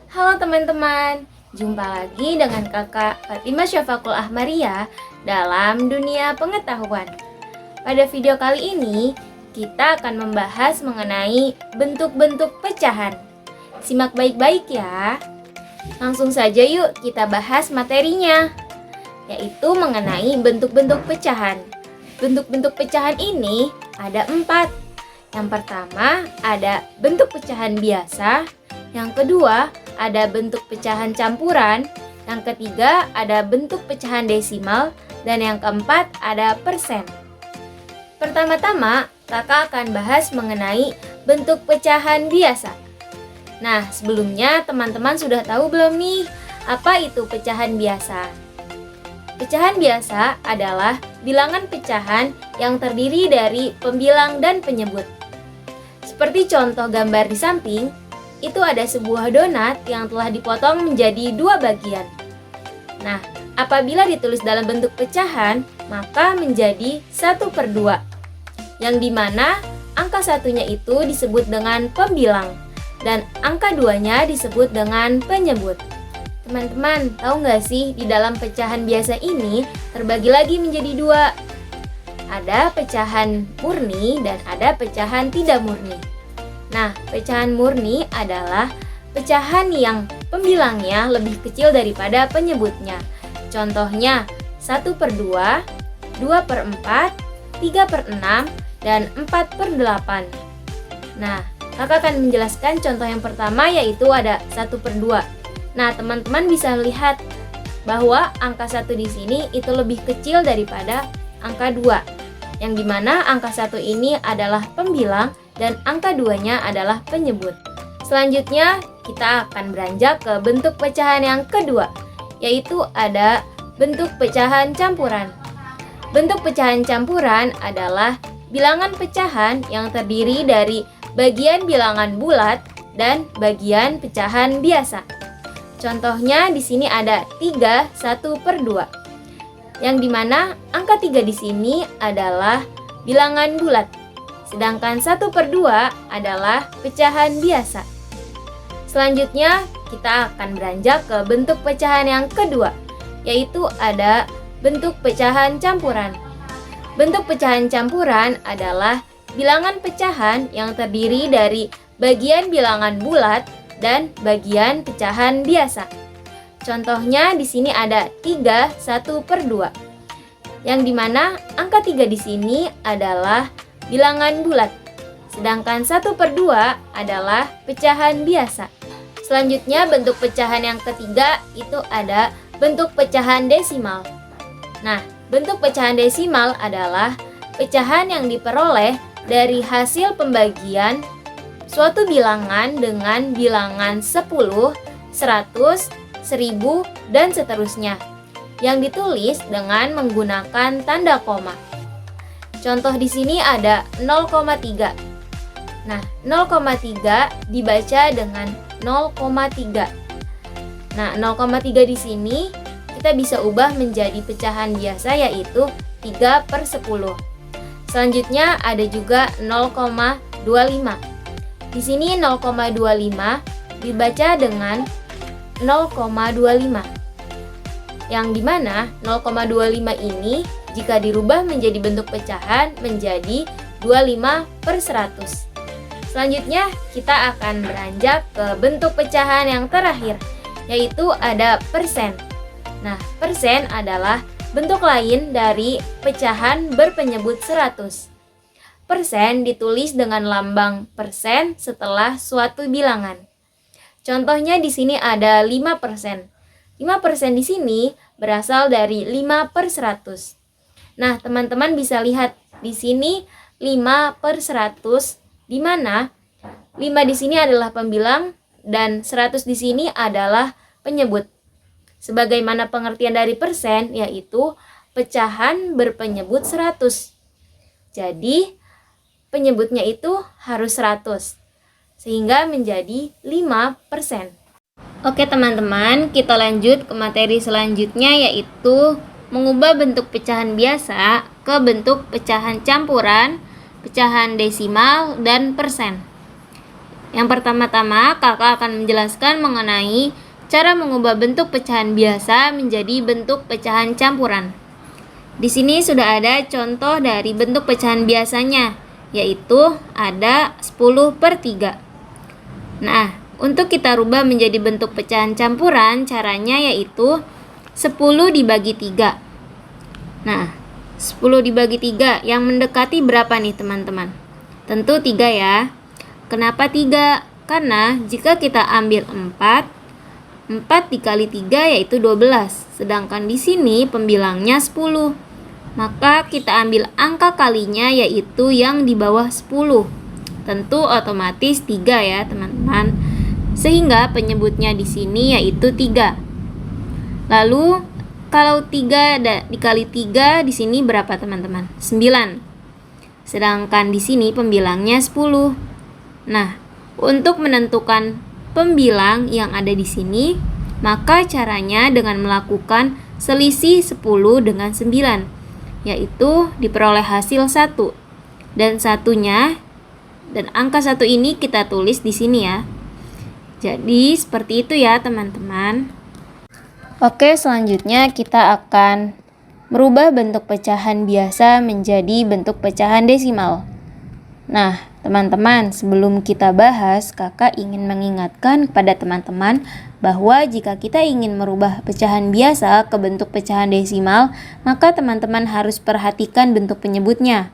Halo teman-teman, jumpa lagi dengan kakak Fatimah Syafaqul Ahmaria dalam dunia pengetahuan. Pada video kali ini, kita akan membahas mengenai bentuk-bentuk pecahan. Simak baik-baik ya. Langsung saja yuk kita bahas materinya, yaitu mengenai bentuk-bentuk pecahan. Bentuk-bentuk pecahan ini ada 4. Yang pertama ada bentuk pecahan biasa, yang kedua ada bentuk pecahan campuran, yang ketiga ada bentuk pecahan desimal, dan yang keempat ada persen. Pertama-tama, kakak akan bahas mengenai bentuk pecahan biasa. Nah, sebelumnya teman-teman sudah tahu belum nih, apa itu pecahan biasa? Pecahan biasa adalah bilangan pecahan yang terdiri dari pembilang dan penyebut. Seperti contoh gambar di samping, itu ada sebuah donat yang telah dipotong menjadi 2 bagian. Nah, apabila ditulis dalam bentuk pecahan, maka menjadi 1/2, yang dimana angka satunya itu disebut dengan pembilang, dan angka 2-nya disebut dengan penyebut. Teman-teman, tahu nggak sih di dalam pecahan biasa ini terbagi lagi menjadi 2. Ada pecahan murni dan ada pecahan tidak murni. Nah, pecahan murni adalah pecahan yang pembilangnya lebih kecil daripada penyebutnya. Contohnya 1/2, 2/4, 3/6, dan 4/8. Nah, kakak akan menjelaskan contoh yang pertama, yaitu ada 1/2. Nah, teman-teman bisa lihat bahwa angka 1 di sini itu lebih kecil daripada angka 2, yang dimana angka 1 ini adalah pembilang dan angka 2-nya adalah penyebut. Selanjutnya, kita akan beranjak ke bentuk pecahan yang kedua, yaitu ada bentuk pecahan campuran. Bentuk pecahan campuran adalah bilangan pecahan yang terdiri dari bagian bilangan bulat dan bagian pecahan biasa. Contohnya di sini ada 3 1/2, yang dimana angka 3 di sini adalah bilangan bulat, sedangkan 1/2 adalah pecahan biasa. Selanjutnya kita akan beranjak ke bentuk pecahan yang kedua, yaitu ada bentuk pecahan campuran. Bentuk pecahan campuran adalah bilangan pecahan yang terdiri dari bagian bilangan bulat dan bagian pecahan biasa. Contohnya di sini ada 3 1/2, yang dimana angka 3 di sini adalah bilangan bulat, sedangkan 1/2 adalah pecahan biasa. Selanjutnya bentuk pecahan yang ketiga itu ada bentuk pecahan desimal. Nah, bentuk pecahan desimal adalah pecahan yang diperoleh dari hasil pembagian suatu bilangan dengan bilangan 10, 100, 1000, dan seterusnya, yang ditulis dengan menggunakan tanda koma. Contoh di sini ada 0,3. Nah, 0,3 dibaca dengan 0,3. Nah, 0,3 di sini kita bisa ubah menjadi pecahan biasa, yaitu 3/10. Selanjutnya ada juga 0,25. Di sini 0,25 dibaca dengan 0,25, yang dimana 0,25 ini jika dirubah menjadi bentuk pecahan menjadi 25/100. Selanjutnya kita akan beranjak ke bentuk pecahan yang terakhir, yaitu ada persen. Nah, persen adalah bentuk lain dari pecahan berpenyebut 100. Persen ditulis dengan lambang persen setelah suatu bilangan. Contohnya di sini ada 5%. 5% di sini berasal dari 5/100. Nah, teman-teman bisa lihat di sini 5/100, di mana 5 di sini adalah pembilang dan 100 di sini adalah penyebut. Sebagaimana pengertian dari persen, yaitu pecahan berpenyebut 100. Jadi, penyebutnya itu harus 100, sehingga menjadi 5%. Oke teman-teman, kita lanjut ke materi selanjutnya, yaitu mengubah bentuk pecahan biasa ke bentuk pecahan campuran, pecahan desimal, dan persen. Yang pertama-tama, kakak akan menjelaskan mengenai cara mengubah bentuk pecahan biasa menjadi bentuk pecahan campuran. Di sini sudah ada contoh dari bentuk pecahan biasanya, yaitu ada 10/3. Nah, untuk kita rubah menjadi bentuk pecahan campuran, caranya yaitu 10 dibagi 3. Nah, 10 dibagi 3 yang mendekati berapa nih teman-teman? Tentu 3 ya. Kenapa 3? Karena jika kita ambil 4 dikali 3 yaitu 12. Sedangkan di sini pembilangnya 10. Maka kita ambil angka kalinya yaitu yang di bawah 10. Tentu otomatis 3 ya teman-teman. Sehingga penyebutnya di sini yaitu 3. Lalu kalau 3 dikali 3 di sini berapa teman-teman? 9. Sedangkan di sini pembilangnya 10. Nah, untuk menentukan pembilang yang ada di sini, maka caranya dengan melakukan selisih 10 dengan 9, yaitu diperoleh hasil 1. Dan angka 1 ini kita tulis di sini ya. Jadi seperti itu ya teman-teman. Oke, selanjutnya kita akan merubah bentuk pecahan biasa menjadi bentuk pecahan desimal. Nah, teman-teman, sebelum kita bahas, kakak ingin mengingatkan kepada teman-teman bahwa jika kita ingin merubah pecahan biasa ke bentuk pecahan desimal, maka teman-teman harus perhatikan bentuk penyebutnya.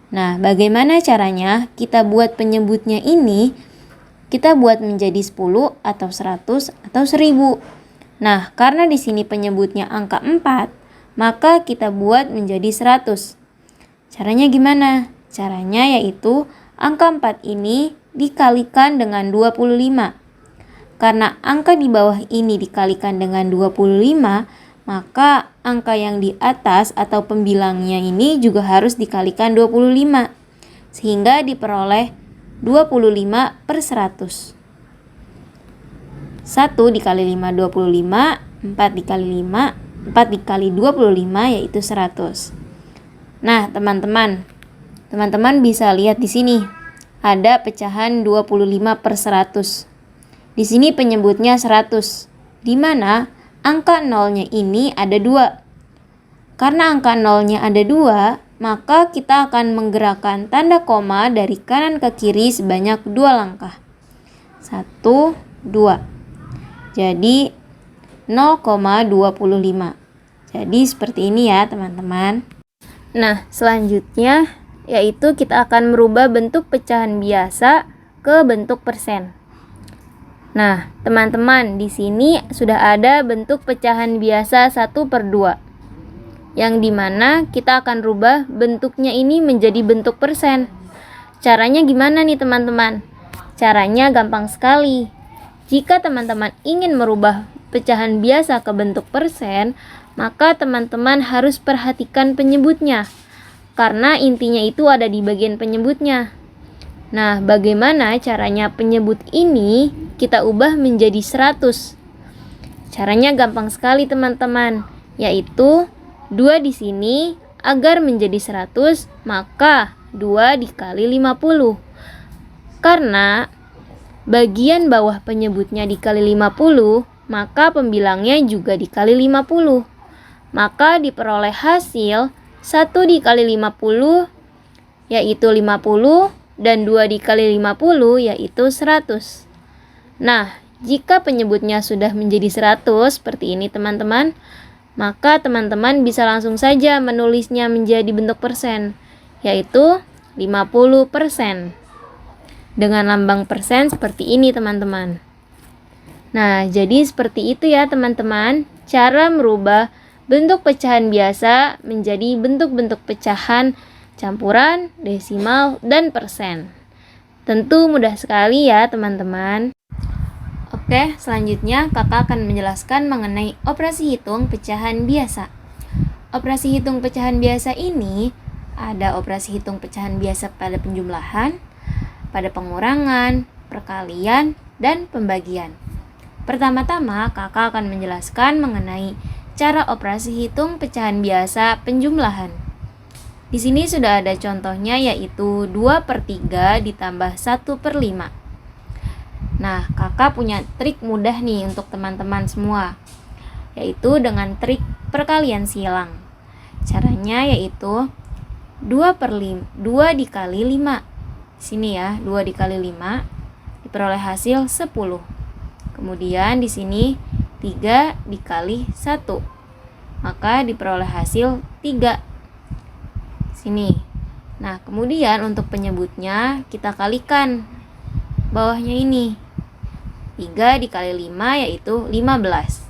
Nah, bagaimana caranya? Kita buat penyebutnya ini, kita buat menjadi 10 atau 100 atau 1000. Nah, karena di sini penyebutnya angka 4, maka kita buat menjadi 100. Caranya gimana? Caranya yaitu angka 4 ini dikalikan dengan 25. Karena angka di bawah ini dikalikan dengan 25, maka angka yang di atas atau pembilangnya ini juga harus dikalikan 25. Sehingga diperoleh 25/100. 1 dikali 5, 25. 4 dikali 5, 4 dikali 25 yaitu 100. Nah, teman-teman bisa lihat di sini ada pecahan 25/100. Di sini penyebutnya 100, di mana angka nolnya ini ada 2. Karena angka nolnya ada 2, maka kita akan menggerakkan tanda koma dari kanan ke kiri sebanyak 2 langkah. 1, 2. Jadi 0,25. Jadi seperti ini ya teman-teman. Nah, selanjutnya yaitu kita akan merubah bentuk pecahan biasa ke bentuk persen. Nah, teman-teman, di sini sudah ada bentuk pecahan biasa 1/2, yang dimana kita akan rubah bentuknya ini menjadi bentuk persen. Caranya gimana nih teman-teman? Caranya gampang sekali. Jika teman-teman ingin merubah pecahan biasa ke bentuk persen, maka teman-teman harus perhatikan penyebutnya. Karena intinya itu ada di bagian penyebutnya. Nah, bagaimana caranya penyebut ini kita ubah menjadi 100? Caranya gampang sekali teman-teman, yaitu 2 di sini agar menjadi 100, maka 2 dikali 50. Karena bagian bawah penyebutnya dikali 50, maka pembilangnya juga dikali 50. Maka diperoleh hasil 1 dikali 50 yaitu 50, dan 2 dikali 50 yaitu 100. Nah, jika penyebutnya sudah menjadi 100 seperti ini teman-teman, maka teman-teman bisa langsung saja menulisnya menjadi bentuk persen, yaitu 50%. Dengan lambang persen seperti ini teman-teman. Nah, jadi seperti itu ya teman-teman, cara merubah bentuk pecahan biasa menjadi bentuk-bentuk pecahan campuran, desimal, dan persen. Tentu mudah sekali ya teman-teman. Oke, selanjutnya kakak akan menjelaskan mengenai operasi hitung pecahan biasa. Operasi hitung pecahan biasa ini ada operasi hitung pecahan biasa pada penjumlahan, pada pengurangan, perkalian, dan pembagian. Pertama-tama kakak akan menjelaskan mengenai cara operasi hitung pecahan biasa penjumlahan. Di sini sudah ada contohnya yaitu 2/3 ditambah 1/5. Nah, kakak punya trik mudah nih untuk teman-teman semua, yaitu dengan trik perkalian silang. Caranya yaitu 2 dikali 5. Sini ya, 2 dikali 5 diperoleh hasil 10. Kemudian di sini 3 dikali 1, maka diperoleh hasil 3. Sini. Nah, kemudian untuk penyebutnya kita kalikan bawahnya ini. 3 dikali 5 yaitu 15.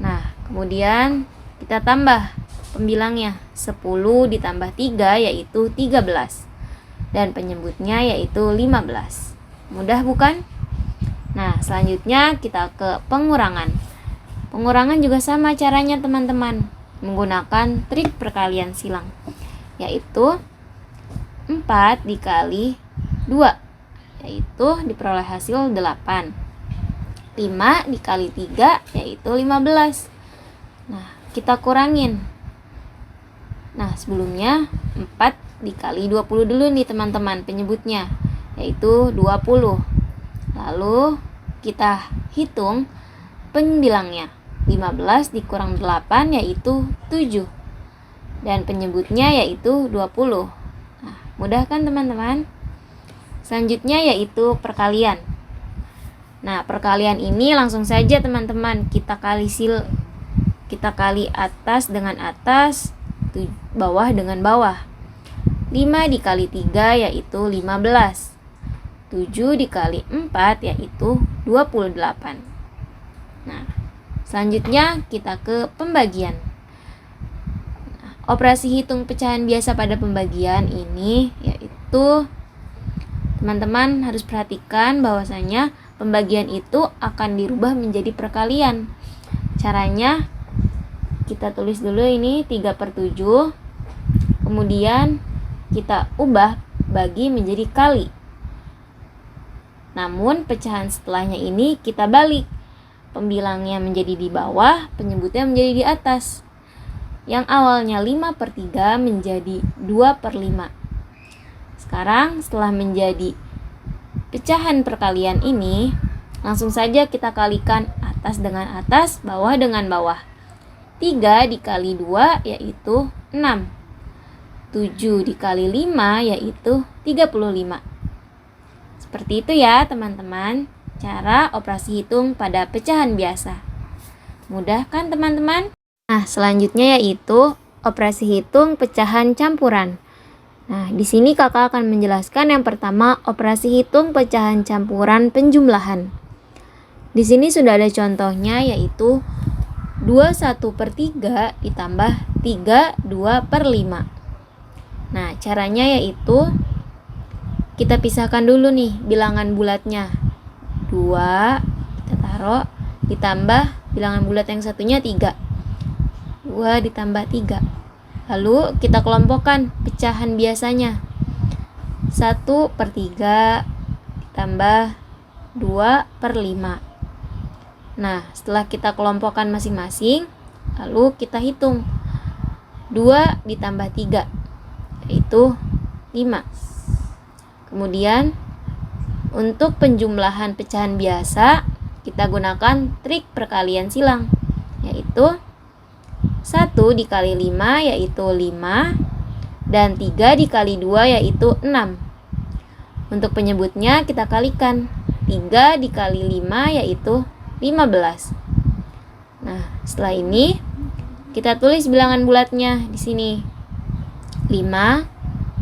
Nah, kemudian kita tambah pembilangnya. 10 ditambah 3 yaitu 13. Dan penyebutnya yaitu 15. Mudah bukan? Nah, selanjutnya kita ke pengurangan. Pengurangan juga sama caranya teman-teman, menggunakan trik perkalian silang, yaitu 4 dikali 2, yaitu diperoleh hasil 8. 5 dikali 3 yaitu 15. Nah, kita kurangin. Nah, sebelumnya 4 dikali 20 dulu nih teman-teman penyebutnya, yaitu 20. Lalu kita hitung pembilangnya. 15 dikurang 8 yaitu 7. Dan penyebutnya yaitu 20. Nah, mudah kan teman-teman? Selanjutnya yaitu perkalian. Nah, perkalian ini langsung saja teman-teman kita kali atas dengan atas, bawah dengan bawah. 5 dikali 3 yaitu 15. 7 dikali 4 yaitu 28. Nah, selanjutnya kita ke pembagian. Nah, operasi hitung pecahan biasa pada pembagian ini yaitu teman-teman harus perhatikan bahwasanya pembagian itu akan dirubah menjadi perkalian. Caranya kita tulis dulu ini 3/7. Kemudian kita ubah bagi menjadi kali. Namun pecahan setelahnya ini kita balik. Pembilangnya menjadi di bawah, penyebutnya menjadi di atas. Yang awalnya 5/3 menjadi 2/5. Sekarang setelah menjadi pecahan perkalian ini, langsung saja kita kalikan atas dengan atas, bawah dengan bawah. 3 dikali 2 yaitu 6. 7 dikali 5 yaitu 35. Seperti itu ya teman-teman, cara operasi hitung pada pecahan biasa. Mudah kan teman-teman? Nah, selanjutnya yaitu operasi hitung pecahan campuran. Nah, di sini kakak akan menjelaskan yang pertama operasi hitung pecahan campuran penjumlahan. Di sini sudah ada contohnya yaitu 21/3 ditambah 32/5. Nah, caranya yaitu kita pisahkan dulu nih bilangan bulatnya. 2 kita taruh, ditambah bilangan bulat yang satunya 3. 2 ditambah 3. Lalu kita kelompokkan pecahan biasanya. 1/3 ditambah 2/5. Nah, setelah kita kelompokkan masing-masing, lalu kita hitung. 2 ditambah 3 yaitu 5. Kemudian untuk penjumlahan pecahan biasa kita gunakan trik perkalian silang, yaitu 1 dikali 5 yaitu 5, dan 3 dikali 2 yaitu 6. Untuk penyebutnya kita kalikan. 3 dikali 5 yaitu 15. Nah, setelah ini kita tulis bilangan bulatnya di sini. 5.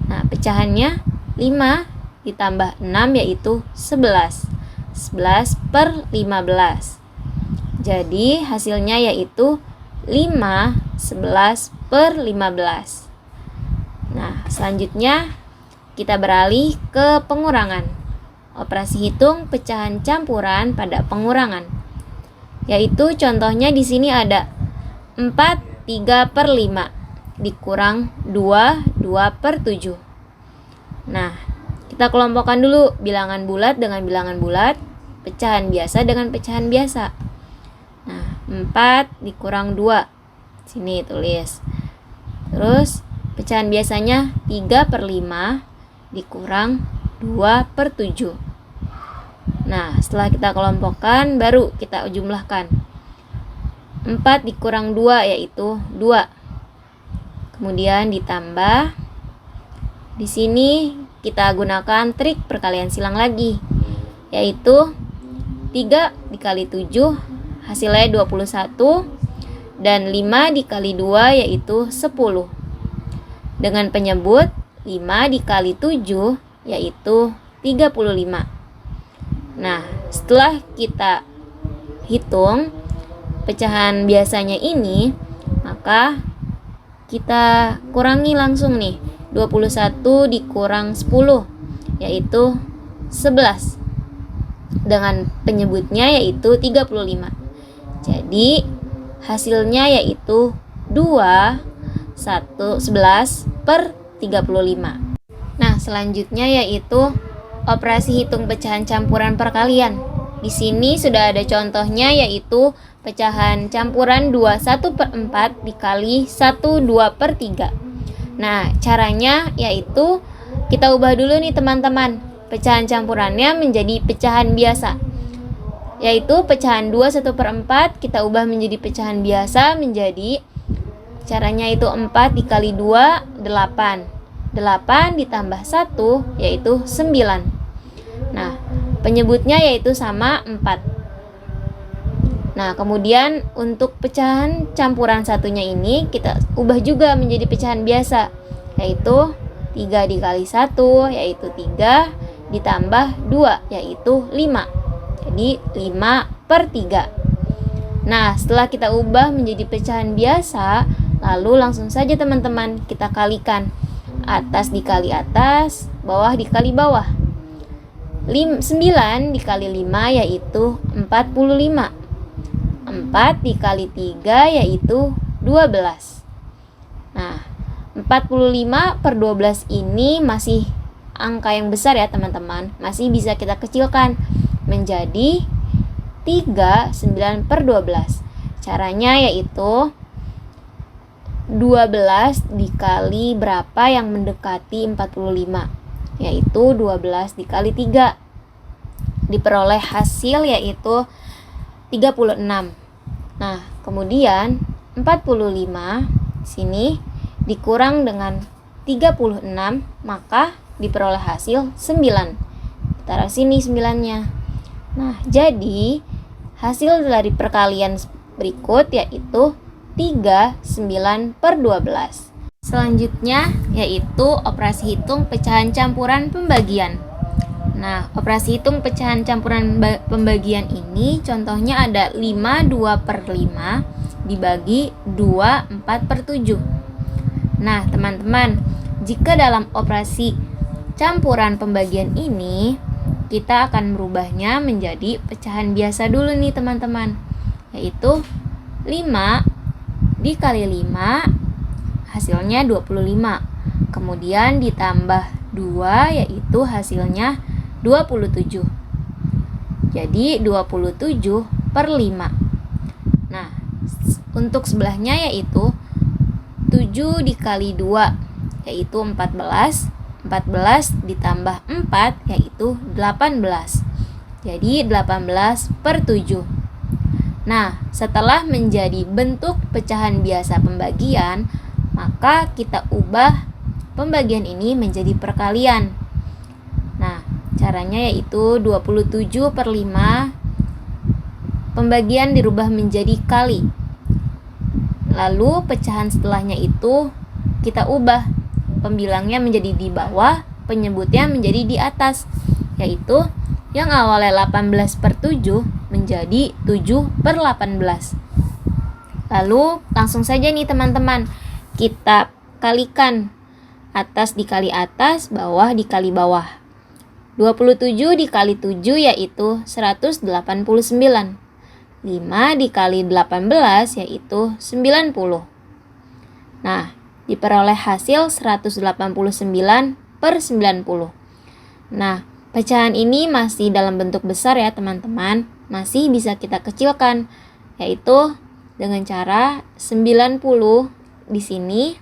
Nah, pecahannya 5 ditambah 6 yaitu 11. 11/15. Jadi hasilnya yaitu 5 11/15. Nah, selanjutnya kita beralih ke pengurangan. Operasi hitung pecahan campuran pada pengurangan. Yaitu contohnya di sini ada 4 3/5 dikurang 2 2/7. Nah, kita kelompokkan dulu bilangan bulat dengan bilangan bulat, pecahan biasa dengan pecahan biasa. Nah, 4 dikurang 2. Sini tulis. Terus pecahan biasanya 3/5 dikurang 2/7. Nah, setelah kita kelompokkan, baru kita jumlahkan. 4 dikurang 2 yaitu 2. Kemudian ditambah. Di sini kita gunakan trik perkalian silang lagi, yaitu 3 dikali 7 hasilnya 21, dan 5 dikali 2 yaitu 10. Dengan penyebut 5 dikali 7 yaitu 35. Nah, setelah kita hitung pecahan biasanya ini, maka kita kurangi langsung nih. 21 dikurang 10 yaitu 11. Dengan penyebutnya yaitu 35. Jadi hasilnya yaitu 11 per 35. Nah, selanjutnya yaitu operasi hitung pecahan campuran perkalian. Di sini sudah ada contohnya, yaitu pecahan campuran 21/4 dikali 12/3. Nah, caranya yaitu kita ubah dulu nih teman-teman, pecahan campurannya menjadi pecahan biasa, yaitu pecahan 21/4 kita ubah menjadi pecahan biasa, menjadi caranya itu 4 dikali 2 8. 8 ditambah 1 yaitu 9. Nah, penyebutnya yaitu sama 4. Nah, kemudian untuk pecahan campuran satunya ini kita ubah juga menjadi pecahan biasa, yaitu 3 dikali 1 yaitu 3, ditambah 2 yaitu 5. Jadi 5/3. Nah, setelah kita ubah menjadi pecahan biasa, lalu langsung saja teman-teman kita kalikan. Atas dikali atas, bawah dikali bawah. 9 dikali 5 yaitu 45. 4 dikali 3 yaitu 12. Nah, 45/12 ini masih angka yang besar ya teman-teman. Masih bisa kita kecilkan menjadi 39/12. Caranya yaitu 12 dikali berapa yang mendekati 45, yaitu 12 dikali 3. Diperoleh hasil yaitu 36. Nah, kemudian 45 sini dikurang dengan 36, maka diperoleh hasil 9. Taruh sini 9-nya. Nah, jadi hasil dari perkalian berikut yaitu 39/12. Selanjutnya yaitu operasi hitung pecahan campuran pembagian. Nah, operasi hitung pecahan campuran pembagian ini contohnya ada 5 2/5 dibagi 2 4/7. Nah, teman-teman, jika dalam operasi campuran pembagian ini kita akan merubahnya menjadi pecahan biasa dulu nih teman-teman, yaitu 5 dikali 5 hasilnya 25. Kemudian ditambah 2 yaitu hasilnya 27. Jadi 27/5. Nah, untuk sebelahnya yaitu 7 dikali 2 yaitu 14. 14 ditambah 4 yaitu 18. Jadi 18/7. Nah, setelah menjadi bentuk pecahan biasa pembagian, maka kita ubah pembagian ini menjadi perkalian. Nah, caranya yaitu 27/5, pembagian dirubah menjadi kali. Lalu pecahan setelahnya itu kita ubah, pembilangnya menjadi di bawah, penyebutnya menjadi di atas, yaitu yang awalnya 18/7 menjadi 7/18. Lalu langsung saja nih teman-teman, kita kalikan. Atas dikali atas, bawah dikali bawah. 27 dikali 7 yaitu 189. 5 dikali 18 yaitu 90. Nah, diperoleh hasil 189/90. Nah, pecahan ini masih dalam bentuk besar ya teman-teman, masih bisa kita kecilkan, yaitu dengan cara 90 di sini.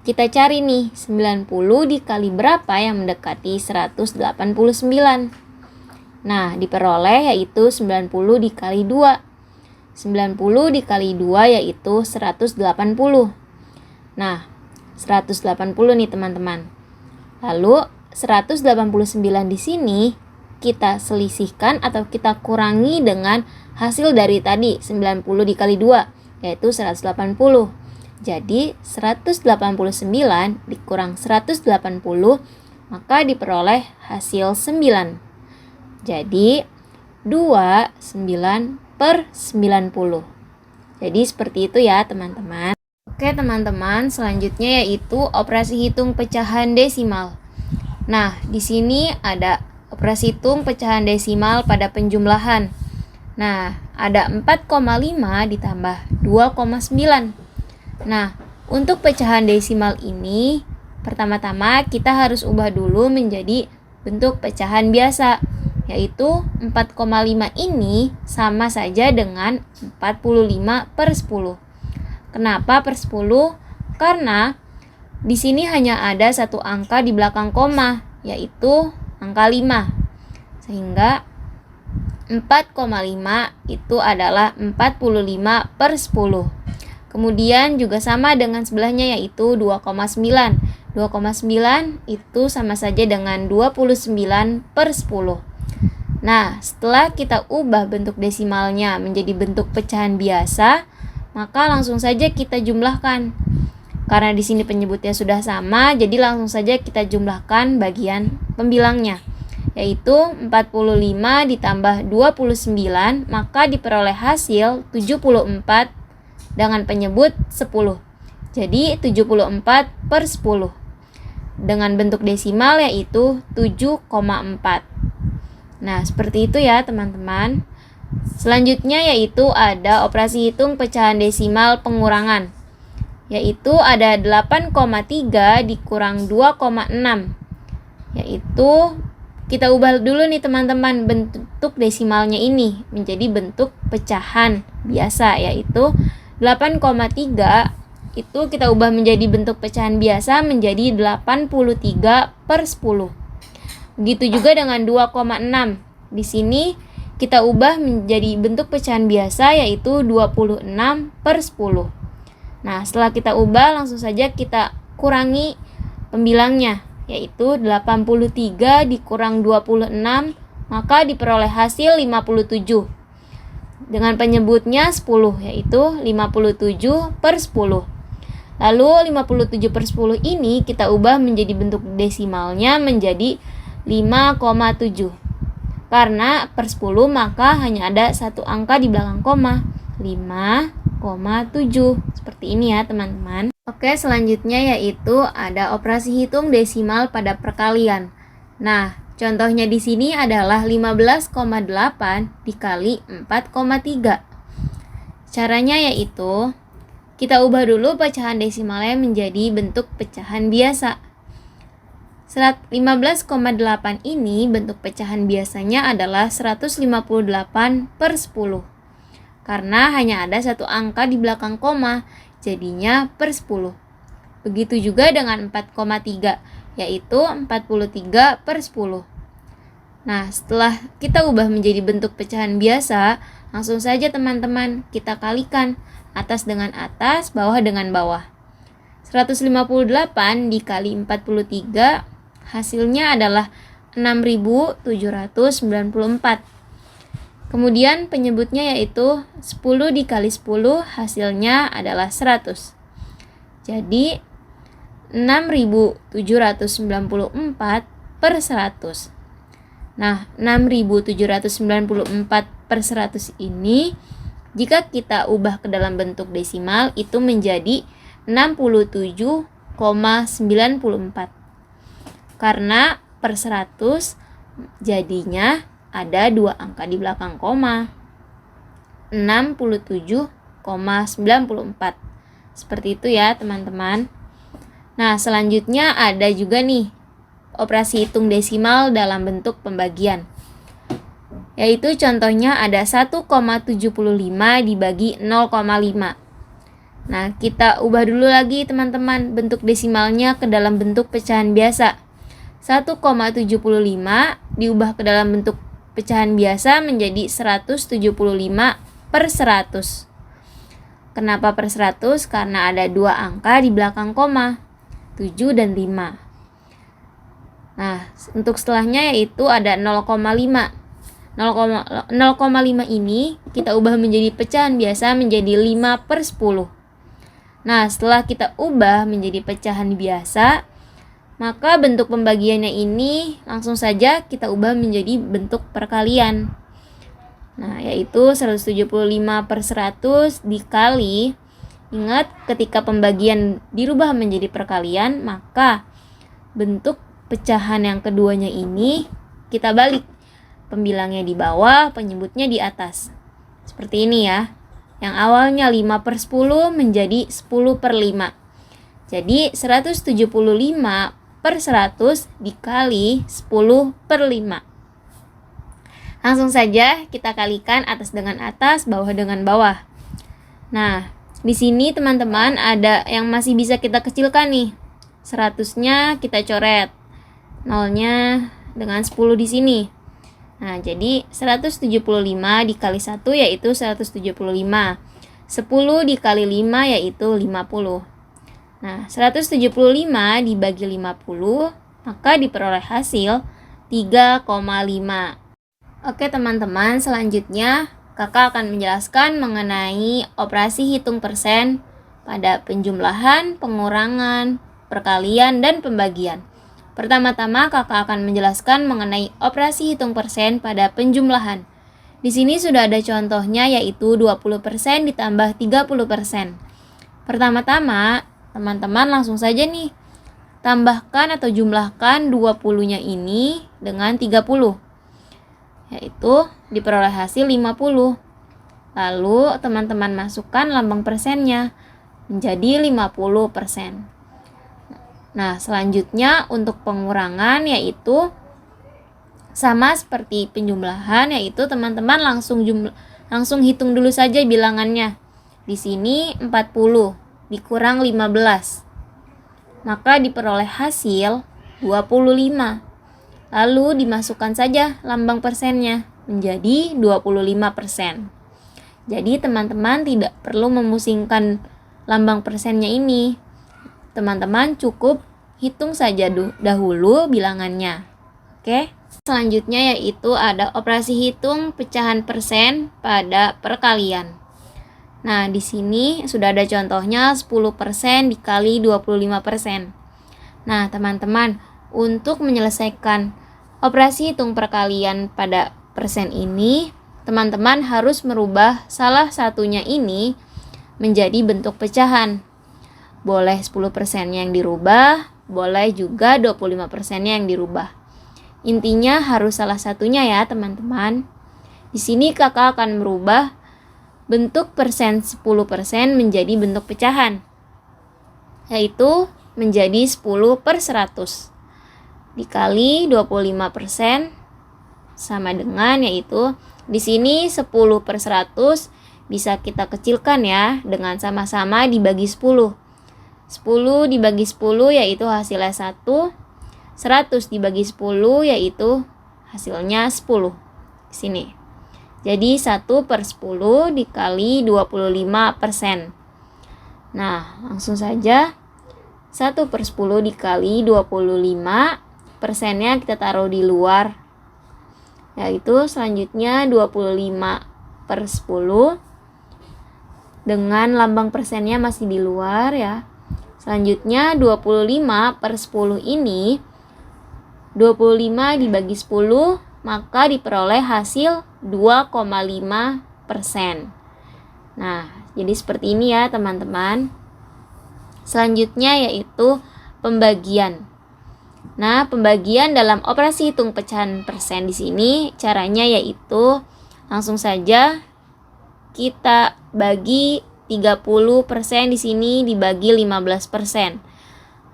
Kita cari nih 90 dikali berapa yang mendekati 189. Nah, diperoleh yaitu 90 dikali 2. 90 dikali 2 yaitu 180. Nah, 180 nih teman-teman. Lalu 189 di sini kita selisihkan atau kita kurangi dengan hasil dari tadi 90 dikali 2 yaitu 180. Jadi 189 dikurang 180 maka diperoleh hasil 9. Jadi 29 per 90. Jadi seperti itu ya teman-teman. Oke teman-teman, selanjutnya yaitu operasi hitung pecahan desimal. Nah, di sini ada operasi hitung pecahan desimal pada penjumlahan. Nah, ada 4,5 ditambah 2,9. Nah, untuk pecahan desimal ini, pertama-tama kita harus ubah dulu menjadi bentuk pecahan biasa, yaitu 4,5 ini sama saja dengan 45 per 10. Kenapa per 10? Karena di sini hanya ada satu angka di belakang koma, yaitu angka 5. Sehingga 4,5 itu adalah 45 per 10. Kemudian juga sama dengan sebelahnya yaitu 2,9. 2,9 itu sama saja dengan 29 per 10. Nah, setelah kita ubah bentuk desimalnya menjadi bentuk pecahan biasa, maka langsung saja kita jumlahkan. Karena di sini penyebutnya sudah sama, jadi langsung saja kita jumlahkan bagian pembilangnya, yaitu 45 ditambah 29, maka diperoleh hasil 74 dengan penyebut 10. Jadi 74 per 10. Dengan bentuk desimal yaitu 7,4. Nah, seperti itu ya teman-teman. Selanjutnya yaitu ada operasi hitung pecahan desimal pengurangan. Yaitu ada 8,3 dikurang 2,6. Yaitu kita ubah dulu nih teman-teman bentuk desimalnya ini menjadi bentuk pecahan biasa, yaitu 8,3 itu kita ubah menjadi bentuk pecahan biasa menjadi 83 per 10. Begitu juga dengan 2,6. Di sini kita ubah menjadi bentuk pecahan biasa yaitu 26 per 10. Nah, setelah kita ubah langsung saja kita kurangi pembilangnya, yaitu 83 dikurang 26, maka diperoleh hasil 57. Dengan penyebutnya 10, yaitu 57 per 10. Lalu 57 per 10 ini kita ubah menjadi bentuk desimalnya menjadi 5,7. Karena per 10 maka hanya ada satu angka di belakang koma, 5,7. Seperti ini ya teman-teman. Oke, selanjutnya yaitu ada operasi hitung desimal pada perkalian. Nah, contohnya di sini adalah 15,8 dikali 4,3. Caranya yaitu kita ubah dulu pecahan desimalnya menjadi bentuk pecahan biasa. 15,8 ini bentuk pecahan biasanya adalah 158 per 10. Karena hanya ada satu angka di belakang koma, jadinya per 10. Begitu juga dengan 4,3, yaitu 43 per 10. Nah, setelah kita ubah menjadi bentuk pecahan biasa, langsung saja teman-teman kita kalikan atas dengan atas, bawah dengan bawah. 158 dikali 43 hasilnya adalah 6.794. Kemudian penyebutnya yaitu 10 dikali 10 hasilnya adalah 100. Jadi 6.794 per 100. Nah, 6.794 per 100 ini jika kita ubah ke dalam bentuk desimal itu menjadi 67,94. Karena per 100 jadinya ada dua angka di belakang koma, 67,94. Seperti itu ya teman-teman. Nah, selanjutnya ada juga nih operasi hitung desimal dalam bentuk pembagian. Yaitu contohnya ada 1,75 dibagi 0,5. Nah, kita ubah dulu lagi teman-teman bentuk desimalnya ke dalam bentuk pecahan biasa. 1,75 diubah ke dalam bentuk pecahan biasa menjadi 175 per 100. Kenapa per 100? Karena ada dua angka di belakang koma, 7 dan 5. Nah, untuk setelahnya yaitu ada 0,5. 0,5 ini kita ubah menjadi pecahan biasa menjadi 5 per 10. Nah, setelah kita ubah menjadi pecahan biasa, maka bentuk pembagiannya ini langsung saja kita ubah menjadi bentuk perkalian. Nah, yaitu 175 per 100 dikali, ingat ketika pembagian dirubah menjadi perkalian, maka bentuk pecahan yang keduanya ini kita balik. Pembilangnya di bawah, penyebutnya di atas. Seperti ini ya. Yang awalnya 5 per 10 menjadi 10 per 5. Jadi 175 per 100 dikali 10 per 5. Langsung saja kita kalikan atas dengan atas, bawah dengan bawah. Nah, di sini teman-teman ada yang masih bisa kita kecilkan nih. 100-nya kita coret. 0-nya dengan 10 di sini. Nah, jadi 175 dikali 1 yaitu 175. 10 dikali 5 yaitu 50. Nah, 175 dibagi 50, maka diperoleh hasil 3,5. Oke teman-teman, selanjutnya kakak akan menjelaskan mengenai operasi hitung persen pada penjumlahan, pengurangan, perkalian, dan pembagian. Pertama-tama kakak akan menjelaskan mengenai operasi hitung persen pada penjumlahan. Di sini sudah ada contohnya yaitu 20% ditambah 30%. Pertama-tama, teman-teman langsung saja nih tambahkan atau jumlahkan 20-nya ini dengan 30. Yaitu diperoleh hasil 50. Lalu teman-teman masukkan lambang persennya menjadi 50%. Nah, selanjutnya untuk pengurangan yaitu sama seperti penjumlahan, yaitu teman-teman langsung hitung dulu saja bilangannya. Di sini 40 dikurang 15. Maka diperoleh hasil 25. Lalu dimasukkan saja lambang persennya menjadi 25%. Jadi teman-teman tidak perlu memusingkan lambang persennya ini. Teman-teman cukup hitung saja dahulu bilangannya. Oke. Selanjutnya yaitu ada operasi hitung pecahan persen pada perkalian. Nah, di sini sudah ada contohnya 10% dikali 25%. Nah, teman-teman, untuk menyelesaikan operasi hitung perkalian pada persen ini, teman-teman harus merubah salah satunya ini menjadi bentuk pecahan. Boleh 10%-nya yang dirubah, boleh juga 25%-nya yang dirubah. Intinya harus salah satunya ya, teman-teman. Di sini kakak akan merubah bentuk persen 10% menjadi bentuk pecahan, yaitu menjadi 10 per 100 dikali 25% sama dengan yaitu di sini 10 per 100 bisa kita kecilkan ya dengan sama-sama dibagi 10. 10 dibagi 10 yaitu hasilnya 1. 100 dibagi 10 yaitu hasilnya 10. Di sini. Jadi 1 per 10 dikali 25%. Nah, langsung saja 1 per 10 dikali 25, persennya kita taruh di luar. Yaitu selanjutnya 25 per 10 dengan lambang persennya masih di luar ya. Selanjutnya 25 per 10 ini 25 dibagi 10 maka diperoleh hasil 2,5%. Nah, jadi seperti ini ya teman-teman. Selanjutnya yaitu pembagian. Nah, pembagian dalam operasi hitung pecahan persen di sini caranya yaitu langsung saja kita bagi 30% di sini dibagi 15%.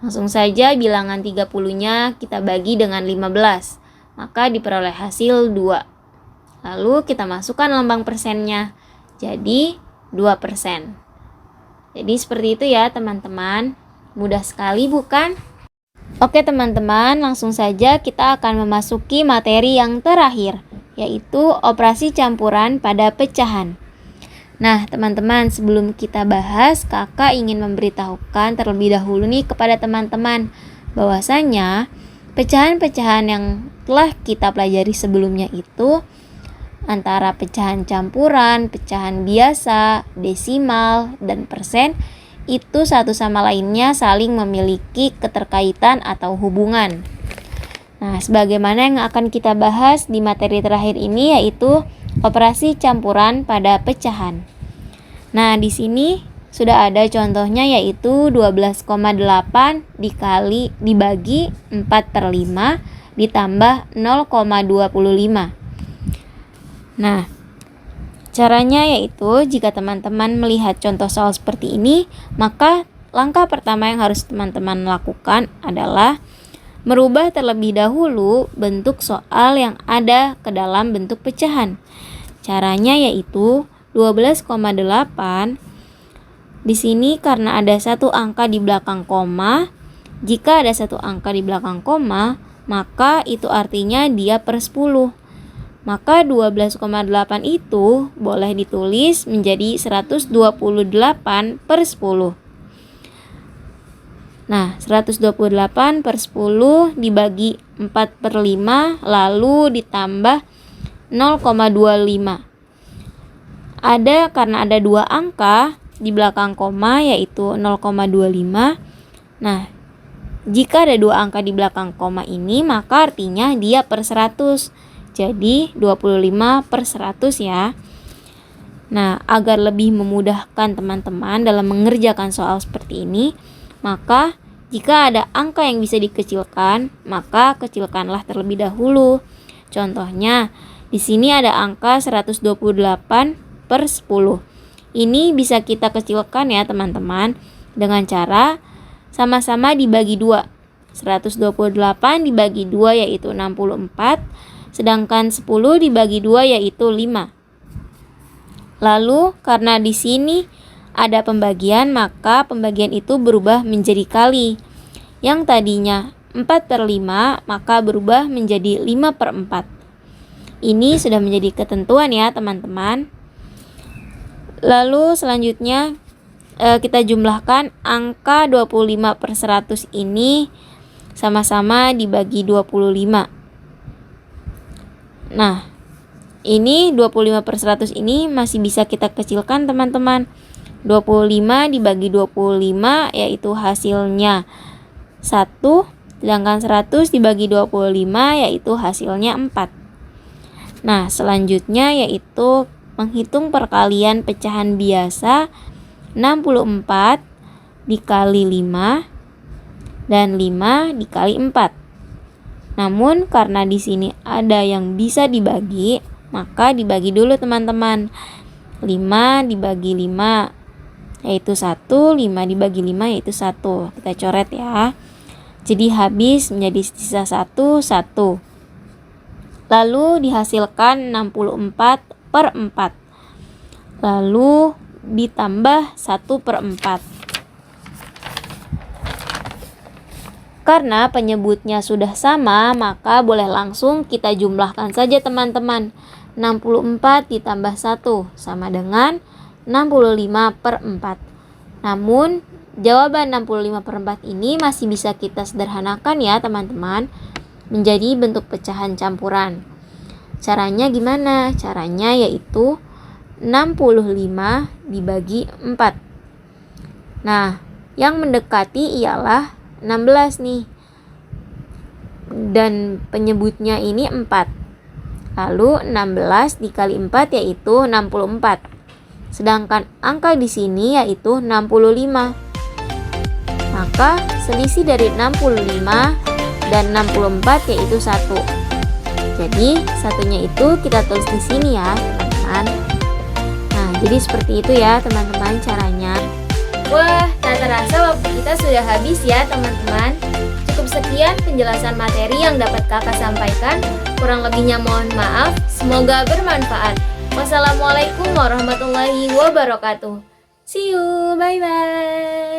Langsung saja bilangan 30-nya kita bagi dengan 15. Maka diperoleh hasil 2. Lalu kita masukkan lambang persennya. Jadi 2%. Jadi seperti itu ya teman-teman. Mudah sekali bukan? Oke teman-teman, langsung saja kita akan memasuki materi yang terakhir, yaitu operasi campuran pada pecahan. Nah, teman-teman, sebelum kita bahas, kakak ingin memberitahukan terlebih dahulu nih kepada teman-teman bahwasanya pecahan-pecahan yang telah kita pelajari sebelumnya itu antara pecahan campuran, pecahan biasa, desimal, dan persen itu satu sama lainnya saling memiliki keterkaitan atau hubungan. Nah, sebagaimana yang akan kita bahas di materi terakhir ini yaitu operasi campuran pada pecahan. Nah, di sini sudah ada contohnya yaitu 12,8 dibagi 4/5 ditambah 0,25. Nah, caranya yaitu jika teman-teman melihat contoh soal seperti ini, maka langkah pertama yang harus teman-teman lakukan adalah merubah terlebih dahulu bentuk soal yang ada ke dalam bentuk pecahan. Caranya yaitu 12,8 di sini karena ada satu angka di belakang koma. Jika ada satu angka di belakang koma, maka itu artinya dia per 10. Maka 12,8 itu boleh ditulis menjadi 128 per 10. Nah, 128 per 10 dibagi 4/5 lalu ditambah 0,25. Karena ada dua angka di belakang koma yaitu 0,25. Nah, jika ada dua angka di belakang koma ini maka artinya dia per 100. Jadi 25 per 100 ya. Nah, agar lebih memudahkan teman-teman dalam mengerjakan soal seperti ini, maka jika ada angka yang bisa dikecilkan, maka kecilkanlah terlebih dahulu. Contohnya, di sini ada angka 128 per 10. Ini bisa kita kecilkan ya teman-teman dengan cara sama-sama dibagi 2. 128 dibagi 2 yaitu 64, sedangkan 10 dibagi 2 yaitu 5. Lalu karena di sini ada pembagian, maka pembagian itu berubah menjadi kali. Yang tadinya 4/5 maka berubah menjadi 5/4. Ini sudah menjadi ketentuan ya teman-teman. Lalu selanjutnya kita jumlahkan angka 25 per 100 ini sama-sama dibagi 25. Nah, ini 25 per 100 ini masih bisa kita kecilkan teman-teman. 25 dibagi 25 yaitu hasilnya 1, sedangkan 100 dibagi 25 yaitu hasilnya 4. Nah, selanjutnya yaitu menghitung perkalian pecahan biasa 64 dikali 5 dan 5 dikali 4. Namun karena di sini ada yang bisa dibagi, maka dibagi dulu teman-teman. 5 dibagi 5 yaitu 1, 5 dibagi 5 yaitu 1. Kita coret ya. Jadi habis menjadi sisa 1, 1. Lalu dihasilkan 64 per 4. Lalu ditambah 1/4. Karena penyebutnya sudah sama, maka boleh langsung kita jumlahkan saja teman-teman. 64 ditambah 1 sama dengan 65/4. Namun jawaban 65/4 ini masih bisa kita sederhanakan ya teman-teman, menjadi bentuk pecahan campuran. Caranya gimana? Caranya yaitu 65 dibagi 4. Nah, yang mendekati ialah 16 nih. Dan penyebutnya ini 4. Lalu 16 dikali 4 yaitu 64. Sedangkan angka di sini yaitu 65. Maka selisih dari 65 dan 64 yaitu 1. Jadi satunya itu kita tulis di sini ya teman-teman. Nah, jadi seperti itu ya teman-teman caranya. Wah, tak terasa waktu kita sudah habis ya teman-teman. Cukup sekian penjelasan materi yang dapat kakak sampaikan. Kurang lebihnya mohon maaf. Semoga bermanfaat. Wassalamualaikum warahmatullahi wabarakatuh. See you, bye-bye.